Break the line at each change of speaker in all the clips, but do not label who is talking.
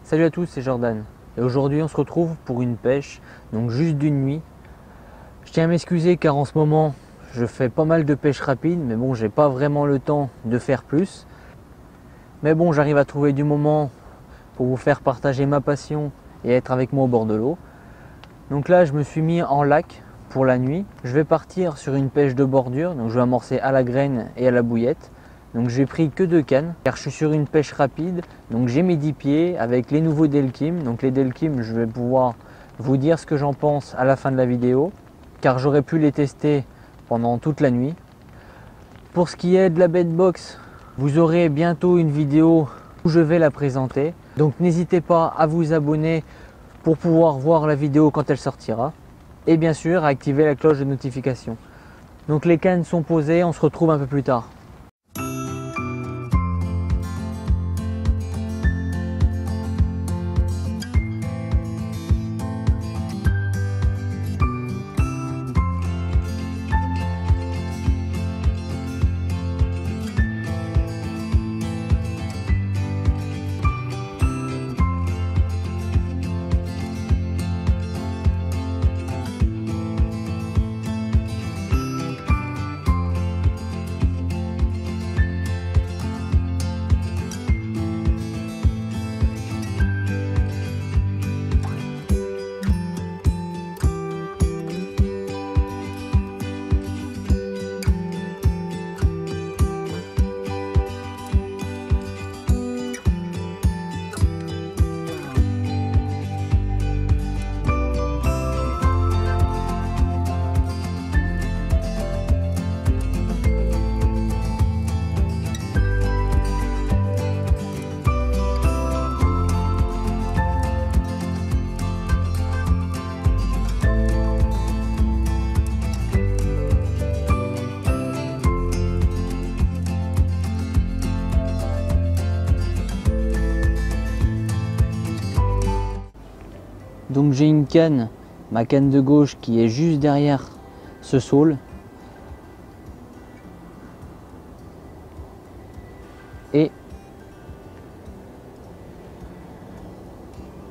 Salut à tous, c'est Jordan et aujourd'hui on se retrouve pour une pêche, donc juste d'une nuit. Je tiens à m'excuser car en ce moment je fais pas mal de pêche rapide, mais bon, j'ai pas vraiment le temps de faire plus. Mais bon, j'arrive à trouver du moment pour vous faire partager ma passion et être avec moi au bord de l'eau. Donc là je me suis mis en lac pour la nuit. Je vais partir sur une pêche de bordure, donc je vais amorcer à la graine et à la bouillette. Donc j'ai pris que 2 cannes car je suis sur une pêche rapide. Donc j'ai mes 10 pieds avec les nouveaux Delkim. Donc les Delkim, je vais pouvoir vous dire ce que j'en pense à la fin de la vidéo car j'aurais pu les tester pendant toute la nuit. Pour ce qui est de la bait box, vous aurez bientôt une vidéo où je vais la présenter. Donc n'hésitez pas à vous abonner pour pouvoir voir la vidéo quand elle sortira. Et bien sûr à activer la cloche de notification. Donc les cannes sont posées, on se retrouve un peu plus tard. Donc j'ai une canne, ma canne de gauche qui est juste derrière ce saule. Et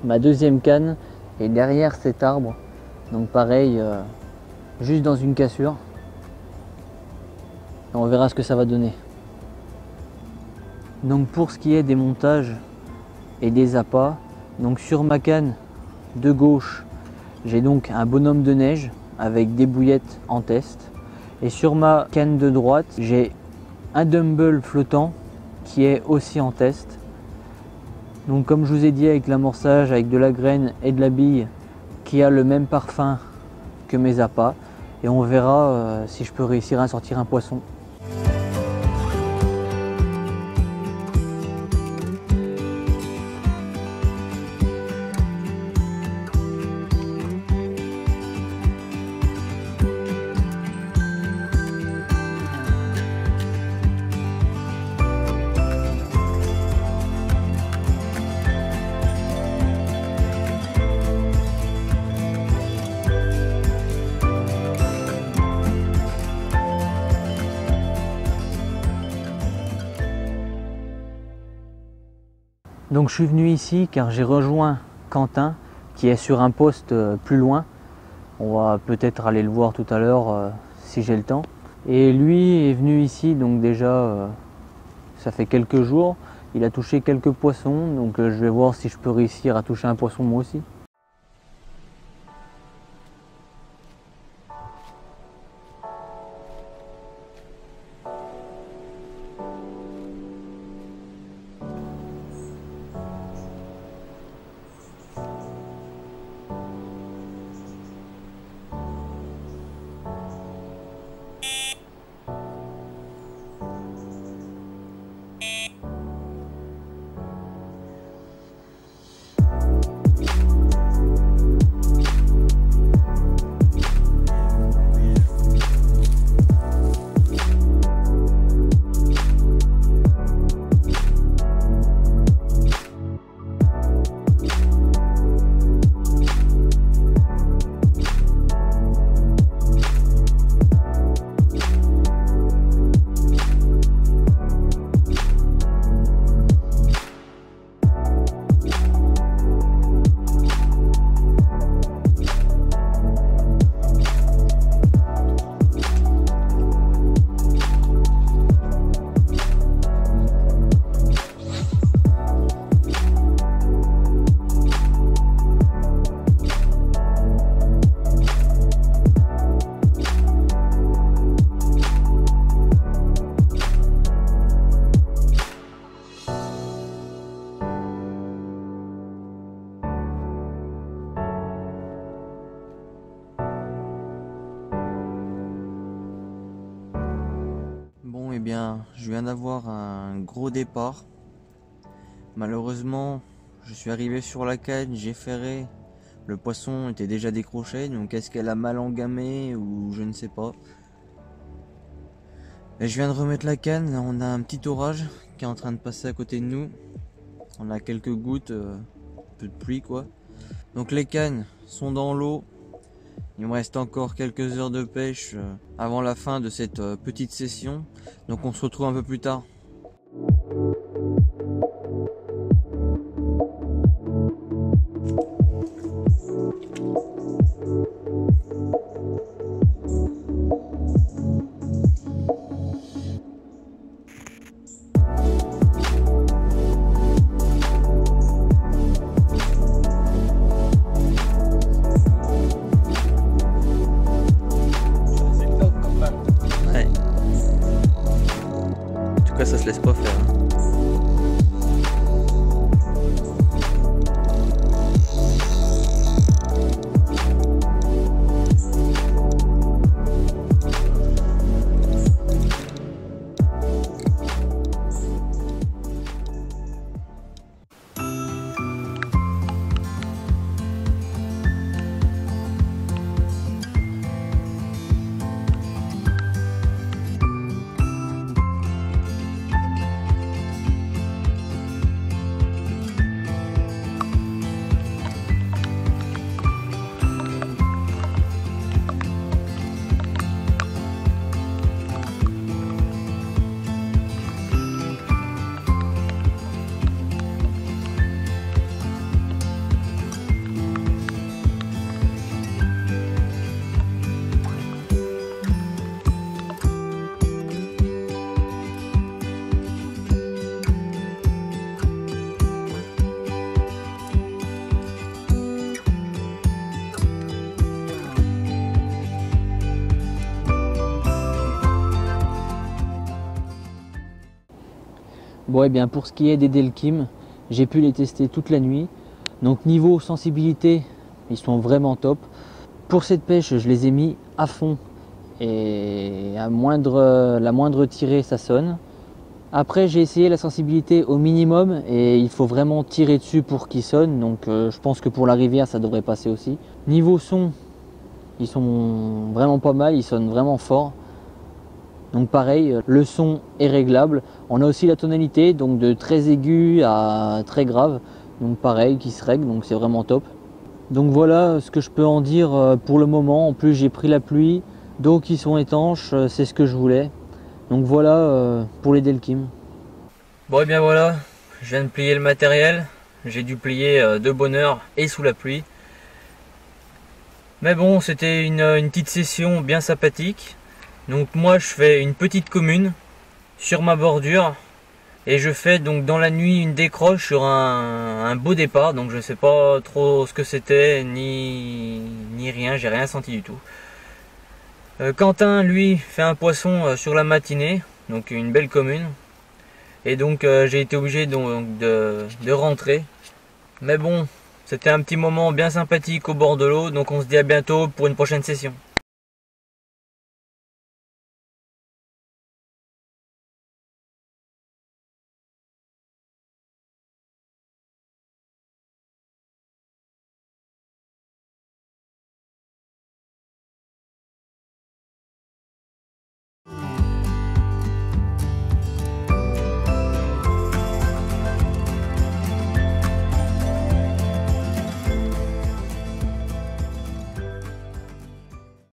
ma deuxième canne est derrière cet arbre. Donc pareil, juste dans une cassure. Et on verra ce que ça va donner. Donc pour ce qui est des montages et des appâts, donc sur ma canne de gauche, j'ai donc un bonhomme de neige avec des bouillettes en test. Et sur ma canne de droite, j'ai un dumbbell flottant qui est aussi en test. Donc comme je vous ai dit, avec l'amorçage, avec de la graine et de la bille qui a le même parfum que mes appâts. Et on verra si je peux réussir à sortir un poisson. Donc je suis venu ici car j'ai rejoint Quentin qui est sur un poste plus loin. On va peut-être aller le voir tout à l'heure si j'ai le temps. Et lui est venu ici, donc déjà ça fait quelques jours. Il a touché quelques poissons, donc je vais voir si je peux réussir à toucher un poisson moi aussi.
bien, je viens d'avoir un gros départ. Malheureusement, je suis arrivé sur la canne, j'ai ferré. Le poisson était déjà décroché, donc est-ce qu'elle a mal engamé ou je ne sais pas. Et je viens de remettre la canne, là, on a un petit orage qui est en train de passer à côté de nous. On a quelques gouttes, peu de pluie quoi. Donc les cannes sont dans l'eau. Il me reste encore quelques heures de pêche avant la fin de cette petite session. Donc on se retrouve un peu plus tard. Ça se laisse pas faire.
Bon, et bien pour ce qui est des Delkim, j'ai pu les tester toute la nuit. Donc niveau sensibilité, ils sont vraiment top. Pour cette pêche, je les ai mis à fond et à la moindre tirée, ça sonne. Après, j'ai essayé la sensibilité au minimum et il faut vraiment tirer dessus pour qu'ils sonnent. Donc je pense que pour la rivière, ça devrait passer aussi. Niveau son, ils sont vraiment pas mal, ils sonnent vraiment fort. Donc pareil, le son est réglable. On a aussi la tonalité, donc de très aigu à très grave. Donc pareil, qui se règle, donc c'est vraiment top. Donc voilà ce que je peux en dire pour le moment. En plus j'ai pris la pluie, donc ils sont étanches, c'est ce que je voulais. Donc voilà pour les Delkim. Bon et bien voilà, je viens de plier le matériel. J'ai dû plier de bonne heure et sous la pluie. Mais bon, c'était une petite session bien sympathique. Donc moi je fais une petite commune sur ma bordure et je fais donc dans la nuit une décroche sur un beau départ. Donc je sais pas trop ce que c'était ni rien, j'ai rien senti du tout. Quentin lui fait un poisson sur la matinée, donc une belle commune. Et donc j'ai été obligé donc de rentrer. Mais bon, c'était un petit moment bien sympathique au bord de l'eau, donc on se dit à bientôt pour une prochaine session.